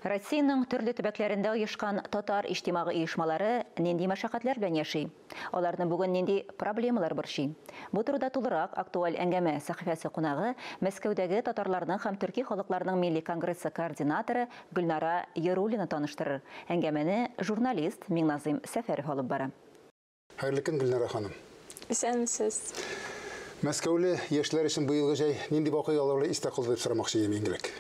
Россияның төрле төбәкләрендә оешкан татар иҗтимагый оешмалары нинди мәшәкатьләр белән яши? Аларны бүген нинди проблемалар борчый? Бу турыда тулырак актуаль әңгәмә сәхифәсе кунагы Мәскәүдәге татарларның һәм төрки халыкларының милли конгрессы координаторы Гөлнара Яруллина таныштырыр. Әңгәмәне журналист Миңназыйм Сәфәров алып бара. Хәерле көн, Гөлнара ханым. Исәнмесез. Мәскәүле яшьләр өчен быелгы җәй нинди вакыйгаларны истә калдырып сорамакчы идем иңгелек.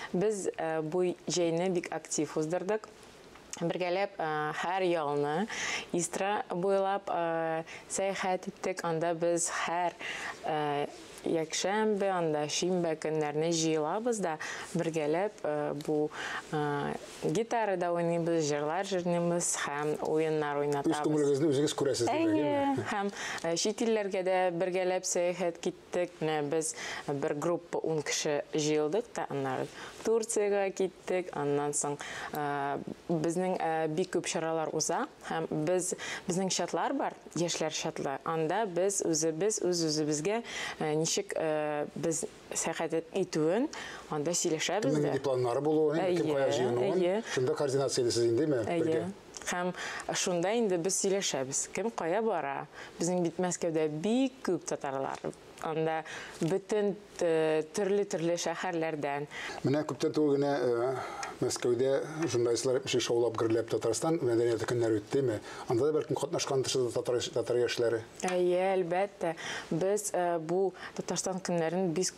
Біз бу җәйне бик актив уздырдык. Бергәләп һәр ялны Истра буйлап сәяхәт иттек. Анда без һәр якшәмбе, анда шимбә көннәрне җыелабыз да бергәләп бу гитарада уйныйбыз, җырлар җырлыйбыз һәм уеннар уйнатабыз. Үз күңелегезне үзегез күрәсез дигән. Һәм чит илләргә дә бергәләп сәяхәт киттек. Без бер группа 10 кеше җыелдык та аннары Турциягә киттек. Аннан соң безнең бик күп чаралар уза һәм безнең чатлар бар, яшьләр чатлы. Анда без үзебезгә ничек без сәяхәт итүен анда сөйләшәбез. Нинди планнары булуын, кем кая җыенуын, шунда координациялисез инде бергә. Һәм шунда инде без сөйләшәбез. Кем кая бара? Безнең бит Мәскәүдә бик күп татарлар. Анда бөтен төрле шәһәрләрдән. Менә күптән түгел генә Мәскәүдә журналистлар шоулап гөрләп Татарстан мәдәнияте көннәре үттеме? Анда да бәлкем катнашкан татар яшьләре. Әлбәттә. Без бу Татарстан көннәрен без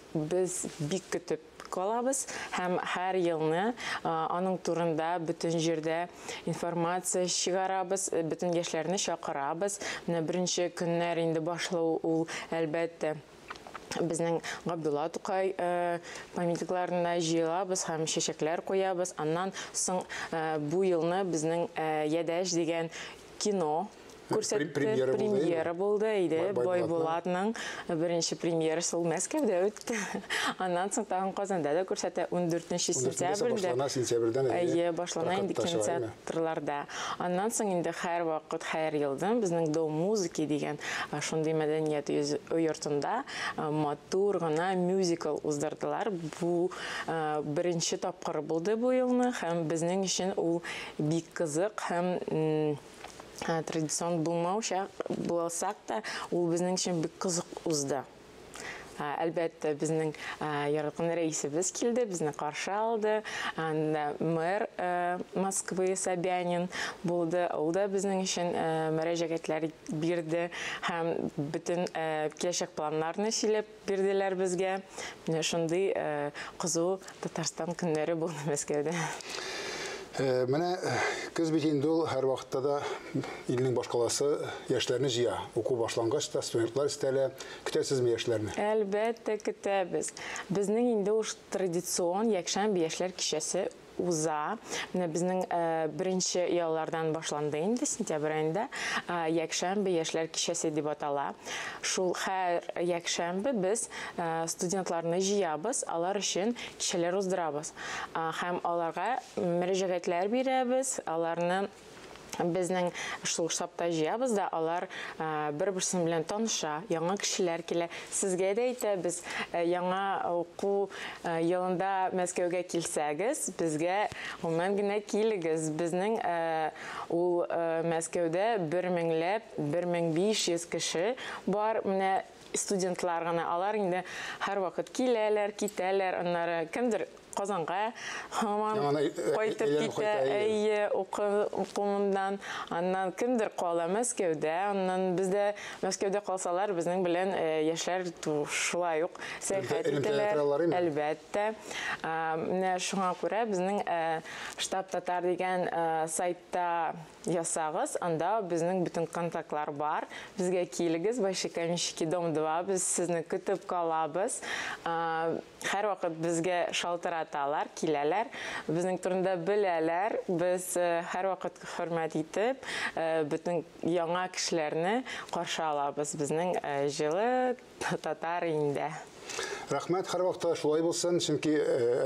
бик көтеп калабыз һәм һәр елны аның турында бөтен җирдә информация чыгарабыз, бөтен яшьләрне чакырабыз. Менә беренче көннәр инде башлау ул әлбәттә безнең Габдулла Тукай памятникларына җыелабыз һәм чәчәкләр куябыз. Аннан соң бу елны безнең Ядәш дигән кино премьера булды иде. Байбулатның беренче премьерасы ул Мәскәүдә үтте. Аннан соң тагын Казанда да күрсәтә 14 сентябрьдә. Башлана инде кинотеатрларда. Аннан соң инде һәр вакыт, һәр елдан безнең Дом музыки дигән шундый мәдәният йортында матур гына мюзикл уздырдылар. Бу беренче тапкыр булды бу елны һәм безнең өчен ул бик кызык һәм традицион булсак та ул безнең өчен бик кызык узды. Әлбәттә безнең яраткан рәисебез килде, безне каршы алды. Мэр Москвы Собянин булды. Ул да безнең өчен мөрәҗәгатьләр бирде һәм бөтен киләчәк планнарны сөйләп бирделәр безгә. Менә шундый кызу Татарстан көннәре булды Мәскәүдә. Менә көз бит инде ул һәр вакытта да илнең башкаласы яшьләрне җыя. Уку башлангач та студентлар истәле. Көтәсезме яшьләрне? Әлбәттә көтәбез. Безнең инде уж традицион якшәмбе яшьләр кичәсе уза. Менә безнең беренче яллардан башланды инде сентябрь айында. Якшәмбе яшьләр кичәсе дип атала. Шул һәр якшәмбе без студентларны җыябыз, алар өчен кичәләр уздырабыз. Һәм аларга мөрәҗәгатьләр бирәбез, аларны безнең шул штабта җыябыз да алар бер-берсе белән таныша, яңа кешеләр килә. Сезгә дә әйтәбез, яңа уку елында Мәскәүгә килсәгез, безгә гомумән генә килегез. Безнең ул Мәскәүдә 1500 кеше бар. Менә студентлар гына, алар инде һәр вакыт киләләр, китәләр, аннары кемдер Казанга кайтып китә, укуыннан, аннан кемдер кала Мәскәүдә, аннан бездә Мәскәүдә калсалар, безнең белән яшьләр шулай ук сәяхәт итәләр. Әлбәттә. Менә шуңа күрә безнең штаб татар дигән сайтта ясагыз, анда безнең бөтен контактлар бар. Безгә килегез, Большекаменщики дом 2, без сезне көтеп калабыз. Һәр вакыт безгә шалтыраталар, киләләр, безнең турында беләләр. Без һәр вакыт хөрмәт итеп, бөтен яңа кешеләрне каршы алабыз. Безнең җылы татар инде. Рәхмәт, һәр вакытта шулай булсын, чөнки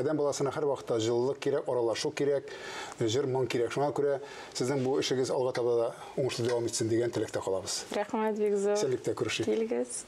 адәм баласына һәр вакытта җылылык кирәк, аралашу кирәк, җыр, моң кирәк. Шуңа күрә сезнең бу эшегез алга таба да уңышлы дәвам итсен дигән теләктә калабыз. Рәхмәт, бик зур. Исәнлектә күрешик. Килегез.